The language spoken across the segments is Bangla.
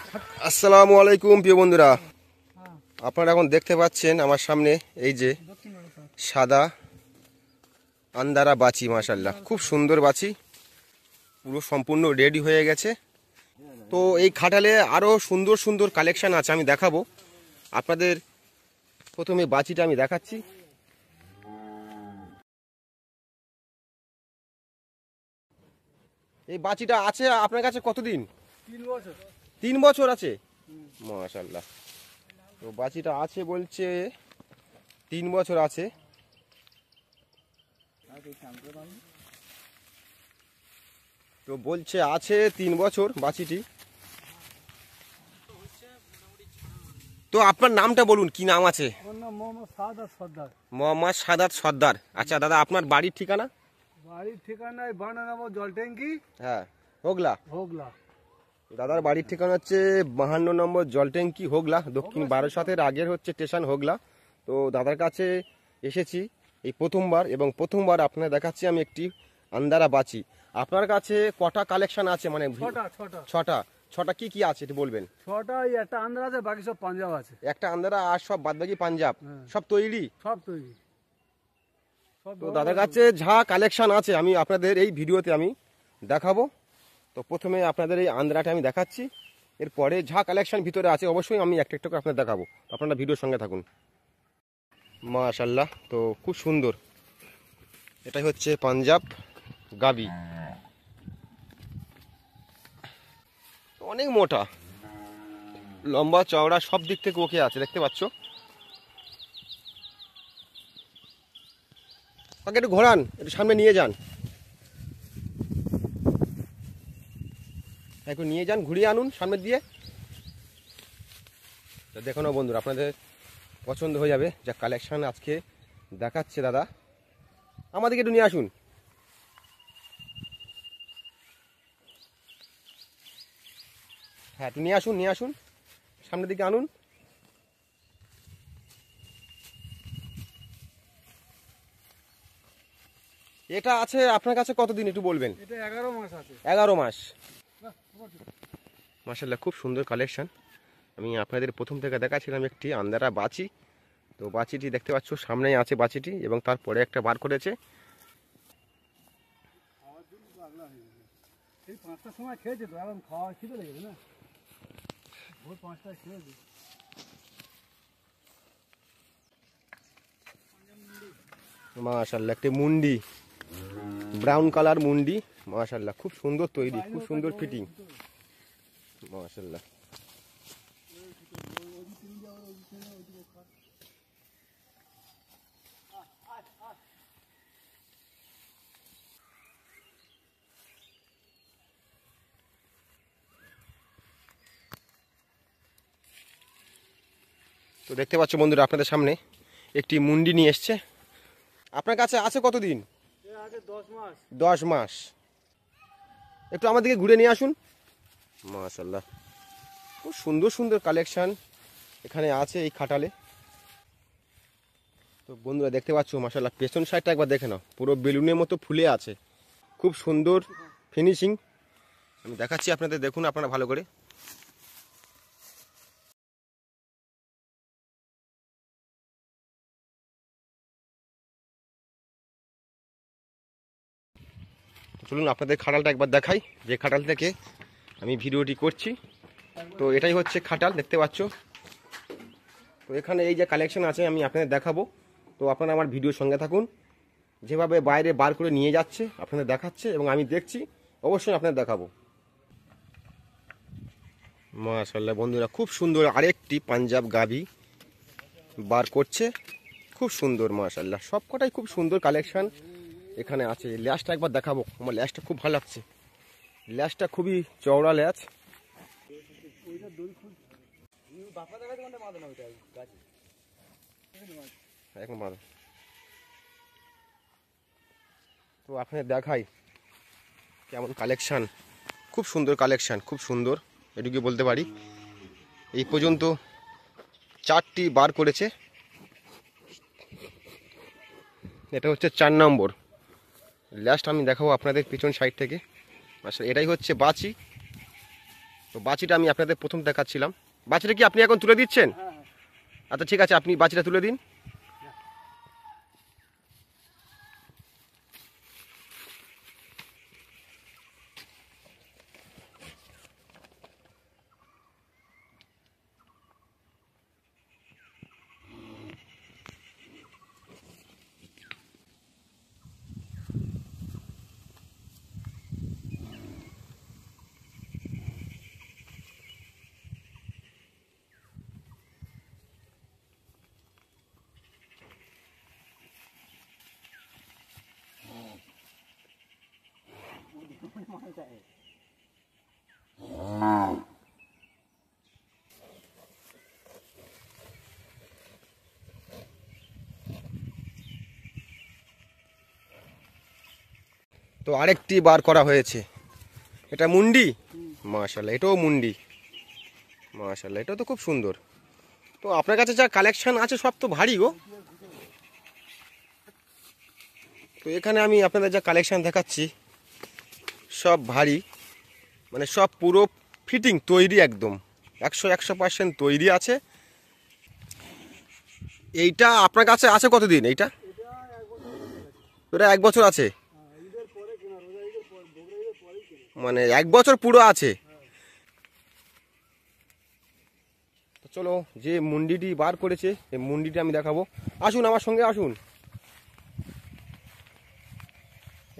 আসসালামু আলাইকুম প্রিয় বন্ধুরা, আপনারা এখন দেখতে পাচ্ছেন আমার সামনে এই যে সাদা আন্দারা বাছি। মাশাআল্লাহ, খুব সুন্দর বাছি, পুরো সম্পূর্ণ রেডি হয়ে গেছে। তো এই খাটালে আরও সুন্দর সুন্দর কালেকশন আছে, আমি দেখাবো আপনাদের। প্রথমে বাছিটা আমি দেখাচ্ছি। এই বাছিটা আছে আপনার কাছে কতদিন? 3 বছর। 3 বছর আছে। মাশাআল্লাহ, তো বাছিটা আছে বলছে 3 বছর আছে। তো বলছে আছে 3 বছর বাছিটি। তো আপনার নামটা বলুন, কি নাম আছে? আমার নাম মোহাম্মদ সাদাত সর্দার। মোহাম্মদ সাদাত সর্দার। আচ্ছা দাদা, আপনার বাড়ির ঠিকানা? বাড়ির ঠিকানায় বানানাবো জল ট্যাঙ্কি, হ্যাঁ, হোগলা। হোগলা। দাদার বাড়ির ঠিকানা হচ্ছে 52 নম্বর জলট্যাঙ্কি, হোগলা, দক্ষিণ বারাসাতের আগের হচ্ছে স্টেশন হোগলা। তো দাদার কাছে এসেছি এই প্রথমবার, এবং প্রথমবার আপনার দেখাচ্ছি আমি একটি আন্দারা বাছি। আপনার কাছে কটা কালেকশন আছে? মানে ছটা। ছটা কি কি আছে একটু বলবেন? ছটা, একটা আন্ধ্রা আছে, বাকি সব পাঞ্জাব আছে। একটা আন্দারা আর সব বাদবাকি পাঞ্জাব। সব তৈরি? সব তৈরি। তো দাদার কাছে যা কালেকশন আছে আমি আপনাদের এই ভিডিওতে আমি দেখাবো। তো প্রথমে আপনাদের এই আন্দ্রাটা আমি দেখাচ্ছি, এরপরে যা কালেকশন ভিতরে আছে অবশ্যই আমি একটা একটা করে আপনাদের দেখাবো। আপনারা ভিডিওর সঙ্গে থাকুন। মাশাআল্লাহ, তো খুব সুন্দর। এটাই হচ্ছে পাঞ্জাব গাবি, অনেক মোটা, লম্বা চওড়া সব দিক থেকে ওকে আছে, দেখতে পাচ্ছ। তাকে একটু ঘোরান, একটু সামনে নিয়ে যান, একটু নিয়ে যান, ঘুরিয়ে আনুন সামনের দিয়ে। দেখো না বন্ধুরা, আপনাদের পছন্দ হয়ে যাবে যা কালেকশন আজকে দেখাচ্ছে দাদা। আমাদেরকে একটু নিয়ে আসুন। হ্যাঁ, একটু নিয়ে আসুন, নিয়ে আসুন, সামনের দিকে আনুন। এটা আছে আপনার কাছে কতদিন একটু বলবেন? এটা 11 মাস আছে। 11 মাস। মাশাআল্লাহ, খুব সুন্দর কালেকশন। আমি আপনাদের প্রথম থেকে দেখাচ্ছিলাম একটি আন্দারা বাছি। তো বাছিটি দেখতে পাচ্ছ, সামনেই আছে বাছিটি, এবং তারপরে একটা বার করেছে। এই 5টার সময় খেয়েছে তো, এখন খাওয়া খিদে লেগেছে না, ভোর 5টায় খেয়েছে। মাশাআল্লাহ, একটি মুন্ডি, ব্রাউন কালার মুন্ডি। মাশাআল্লাহ, খুব সুন্দর তৈরি, খুব সুন্দর ফিটিং। মাশাআল্লাহ, তো দেখতে পাচ্ছ বন্ধুরা, আপনাদের সামনে একটি মুন্ডি নিয়ে এসছে। আপনার কাছে আছে কতদিন? আছে 10 মাস। 10 মাস। একটু আমাদেরকে ঘুরে নিয়ে আসুন। মাশাআল্লাহ, খুব সুন্দর সুন্দর কালেকশন এখানে আছে এই খাটালে। তো বন্ধুরা দেখতে পাচ্ছ মাশাআল্লাহ, পেছন সাইডটা একবার দেখে নাও, পুরো বেলুনের মতো ফুলে আছে, খুব সুন্দর ফিনিশিং। আমি দেখাচ্ছি আপনাদের, দেখুন আপনারা ভালো করে। চলুন আপনাদের খাটালটা একবার দেখাই, যে খাটাল থেকে আমি ভিডিওটি করছি। তো এটাই হচ্ছে খাটাল, দেখতে পাচ্ছ। তো এখানে এই যে কালেকশন আছে আমি আপনাদের দেখাবো। তো আপনারা আমার ভিডিওর সঙ্গে থাকুন। যেভাবে বাইরে বার করে নিয়ে যাচ্ছে আপনাদের দেখাচ্ছে, এবং আমি দেখছি, অবশ্যই আপনাদের দেখাবো। মাশাআল্লাহ বন্ধুরা, খুব সুন্দর আরেকটি পাঞ্জাব গাভি বার করছে, খুব সুন্দর। মাশাআল্লাহ, সব কটাই খুব সুন্দর কালেকশন এখানে আছে। ল্যাসটা একবার দেখাবো, আমার ল্যাসটা খুব ভালো লাগছে। ল্যাসটা খুবই চওড়া ল্যাস। তো আপনাদের দেখাই কেমন কালেকশন, খুব সুন্দর কালেকশন, খুব সুন্দর, এটুকু বলতে পারি। এই পর্যন্ত 4টি বার করেছে, এটা হচ্ছে 4 নম্বর। লাস্ট আমি দেখাবো আপনাদের পিছন সাইড থেকে। আসলে এটাই হচ্ছে বাছি। তো তো বাছিটা আমি আপনাদের প্রথম দেখাচ্ছিলাম। বাছিটা কি আপনি এখন তুলে দিচ্ছেন? হ্যাঁ হ্যাঁ। আচ্ছা ঠিক আছে, আপনি বাছিটা তুলে দিন। তো আরেকটি বার করা হয়েছে, এটা মুন্ডি। মাশাআল্লাহ, এটাও মুন্ডি। মাশাআল্লাহ, এটাও তো খুব সুন্দর। তো আপনার কাছে যা কালেকশন আছে সব তো ভারী গো। তো এখানে আমি আপনাদের যা কালেকশন দেখাচ্ছি সব ভারী, মানে সব পুরো ফিটিং তৈরি, একদম 100% তৈরি আছে। এইটা আপনার কাছে আছে কতদিন? এইটা এটা 1 বছর আছে, মানে 1 বছর পুরো আছে। তো চলো, যে মুন্ডিটি বার করেছে এই মুন্ডিটি আমি দেখাবো। আসুন আমার সঙ্গে আসুন।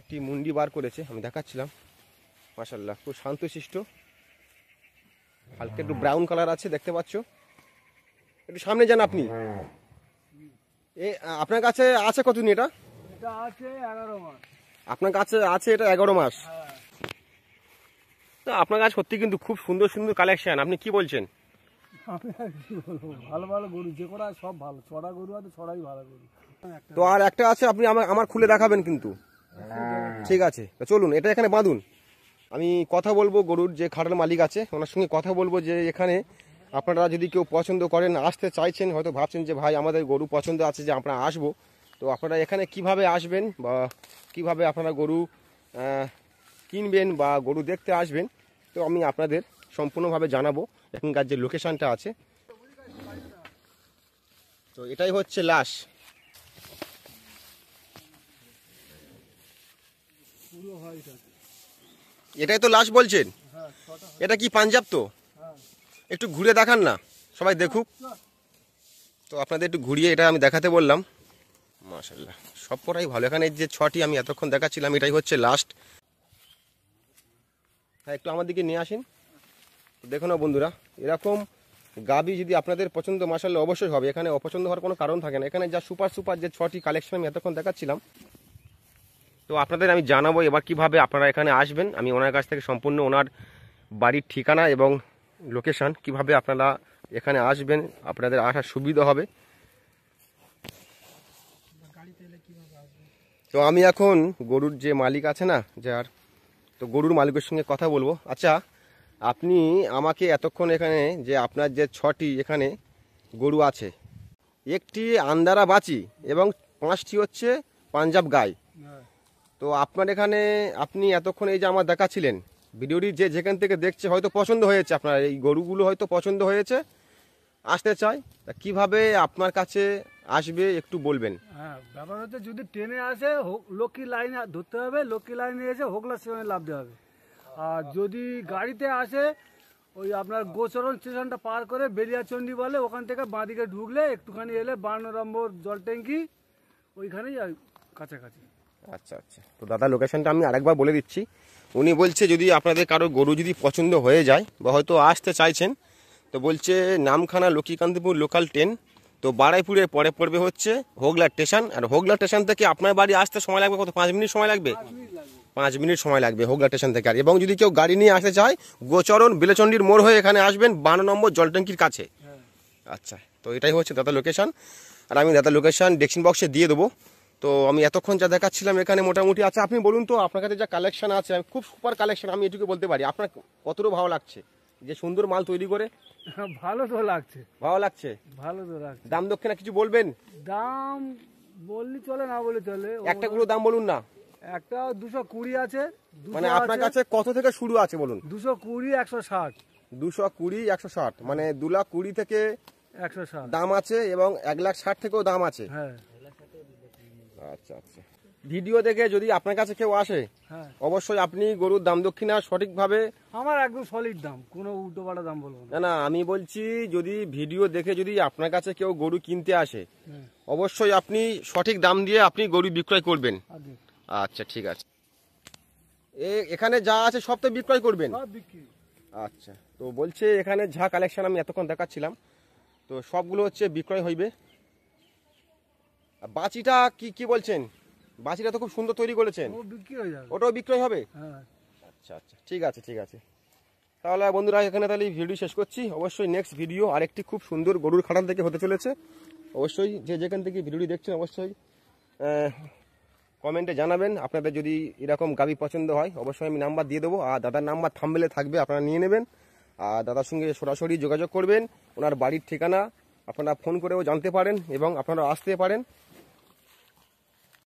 একটি মুন্ডি বার করেছে, আমি দেখাচ্ছিলাম। মাশাআল্লাহ, খুব শান্তশিষ্ট, হালকা একটু ব্রাউন কালার আছে, দেখতে পাচ্ছ। একটু সামনে যান আপনি। আপনার কাছে আছে কতদিন এটা? এটা আছে 11 মাস। আপনার কাছে আছে এটা 11 মাস। হ্যাঁ। তো আপনার কাছে সত্যি কিন্তু খুব সুন্দর সুন্দর কালেকশন, আপনি কি বলছেন? আমি আর কি বলবো, ভালো ভালো গরু যে কটা সব ভালো, ছড়া গরু আছে, ছড়াই ভালো গরু। তো আর একটা আছে, আপনি আমার খুলে দেখাবেন কিন্তু। ঠিক আছে, তো চলুন এটা এখানে বাঁধুন। আমি কথা বলবো গরুর যে খাটার মালিক আছে ওনার সঙ্গে কথা বলবো, যে এখানে আপনারা যদি কেউ পছন্দ করেন, আসতে চাইছেন, হয়তো ভাবছেন যে ভাই আমাদের গরু পছন্দ আছে যে আমরা আসবো, তো আপনারা এখানে কিভাবে আসবেন বা কিভাবে আপনারা গরু কিনবেন বা গরু দেখতে আসবেন, তো আমি আপনাদের সম্পূর্ণভাবে জানাবো এখানকার যে লোকেশনটা আছে। তো এটাই হচ্ছে লাশ। পুরো হোয়াইট আছে। এটাই তো লাশ বলছেন? হ্যাঁ, ছটা। এটা কি পাঞ্জাব? তো হ্যাঁ। একটু ঘুরে দেখান না, সবাই দেখুক। তো আপনাদের একটু ঘুরিয়ে এটা আমি দেখাতে বললাম। মাশাআল্লাহ, সব কটাই ভালো। এখানে যে 6টি আমি এতক্ষণ দেখাচ্ছিলাম এটাই হচ্ছে লাস্ট। হ্যাঁ, একটু আমার দিকে নিয়ে আসেন। দেখো না বন্ধুরা, এরকম গাবি যদি আপনাদের পছন্দ, মাশাআল্লাহ অবশ্যই হবে। এখানে অপছন্দ হওয়ার কোনো কারণ থাকে না। এখানে যা সুপার সুপার যে 6টি কালেকশন আমি এতক্ষণ দেখাচ্ছিলাম, তো আপনাদের আমি জানাবো এবার কিভাবে আপনারা এখানে আসবেন। আমি ওনার কাছ থেকে সম্পূর্ণ ওনার বাড়ির ঠিকানা এবং লোকেশন, কিভাবে আপনারা এখানে আসবেন, আপনাদের আসার সুবিধা হবে। তো আমি এখন গরুর যে মালিক আছে না যার, তো গরুর মালিকের সঙ্গে কথা বলবো। আচ্ছা, আপনি আমাকে এতক্ষণ এখানে যে আপনার যে 6টি এখানে গরু আছে, একটি আন্দারা বাচি এবং 5টি হচ্ছে পাঞ্জাব গাই, হ্যাঁ। তো আপনার এখানে আপনি এতক্ষণ এই যে আমার দেখাচ্ছিলেন, ভিডিওটি যে যেখান থেকে দেখছে হয়তো পছন্দ হয়েছে, আপনার এই গরুগুলো হয়তো পছন্দ হয়েছে, আসতে চায়, তা কীভাবে আপনার কাছে আসবে একটু বলবেন। হ্যাঁ, ব্যাপার হচ্ছে যদি ট্রেনে আসে লক্ষ্মী লাইনে ধরতে হবে, লক্ষ্মী লাইনে এসে হোগলা স্টেশনে লাফতে হবে। আর যদি গাড়িতে আসে ওই আপনার গোচরণ স্টেশনটা পার করে বেলিয়াচন্ডী বলে, ওখান থেকে বাঁদিকে ঢুকলে একটুখানি এলে 52 নম্বর জল ট্যাঙ্কি, ওইখানেই কাছাকাছি। আচ্ছা আচ্ছা, তো দাদা লোকেশনটা আমি আরেকবার বলে দিচ্ছি। উনি বলছে যদি আপনাদের কারো গরু যদি পছন্দ হয়ে যায় বা হয়তো আসতে চাইছেন, তো বলছে নামখানা লক্ষ্মীকান্তপুর লোকাল ট্রেন, তো বারাইপুরের পরে পড়বে হচ্ছে হোগলা স্টেশন। আর হোগলা স্টেশন থেকে আপনার বাড়ি আসতে সময় লাগবে কত? 5 মিনিট সময় লাগবে। 5 মিনিট সময় লাগবে হোগলা স্টেশন থেকে। আর এবং যদি কেউ গাড়ি নিয়ে আসতে চায়, গোচরণ বেলেচন্ডির মোড় হয়ে এখানে আসবেন 52 নম্বর জলট্যাঙ্কির কাছে। আচ্ছা, তো এটাই হচ্ছে দাদা লোকেশন। আর আমি দাদা লোকেশন ডেসক্রিপশন বক্সে দিয়ে দেবো। তো আমি এতক্ষণ যা দেখাচ্ছিলাম এখানে মোটামুটি আছে। আপনি বলুন তো আপনার কাছে যা কালেকশন আছে, খুব সুপার কালেকশন, আমি এটুকু বলতে পারি। আপনার কতটা ভালো লাগছে যে সুন্দর মাল তৈরি করে? ভালো তো লাগছে, ভালো লাগছে। ভালো তো লাগছে। দাম দক্ষিণা কিছু বলবেন? দাম বললি চলে, না বলে চলে। একটা গুলো দাম বলুন না। একটা 220 আছে। মানে আপনার কাছে কত থেকে শুরু আছে বলুন? 220, 160। 220, 160, মানে 2,20,000 থেকে 160। দাম আছে এবং 1,60,000 থেকেও দাম আছে। হ্যাঁ আচ্ছা আচ্ছা, ভিডিও দেখে যদি আপনার কাছে কেউ আসে হ্যাঁ, অবশ্যই আপনি গরুর দাম দক্ষিণা সঠিকভাবে, আমার একদম সলিড দাম, কোনো উল্টো পাল্টা দাম বলবো না। না না আমি বলছি যদি ভিডিও দেখে যদি আপনার কাছে কেউ গরু কিনতে আসে হ্যাঁ, অবশ্যই আপনি সঠিক দাম দিয়ে আপনি গরু বিক্রয় করবেন। আগে আচ্ছা ঠিক আছে, এখানে যা আছে সব তো বিক্রয় করবেন? সব বিক্রি। আচ্ছা, তো বলছে এখানে যা কালেকশন আমি এতক্ষণ দেখাচ্ছিলাম তো সবগুলো হচ্ছে বিক্রয় হইবে। আর বাচিটা কি কি বলছেন? বাচিটা তো খুব সুন্দর তৈরি করেছেন, ও বিক্রি হয়ে যাবে। ওটাও বিক্রয় হবে? হ্যাঁ, আচ্ছা আচ্ছা ঠিক আছে ঠিক আছে, তাহলে বন্ধুরা এখানে তাহলে ভিডিও শেষ করছি। অবশ্যই নেক্সট ভিডিও আরেকটি খুব সুন্দর গরুর খাটাল থেকে হতে চলেছে। অবশ্যই যে যেখান থেকে ভিডিওটি দেখছেন অবশ্যই কমেন্টে জানাবেন আপনাদের যদি এরকম গাভী পছন্দ হয়। অবশ্যই আমি নাম্বার দিয়ে দেবো, আর দাদার নাম্বার থাম্বনেলে থাকবে, আপনারা নিয়ে নেবেন আর দাদার সঙ্গে সরাসরি যোগাযোগ করবেন। ওনার বাড়ির ঠিকানা আপনারা ফোন করেও জানতে পারেন এবং আপনারা আসতে পারেন।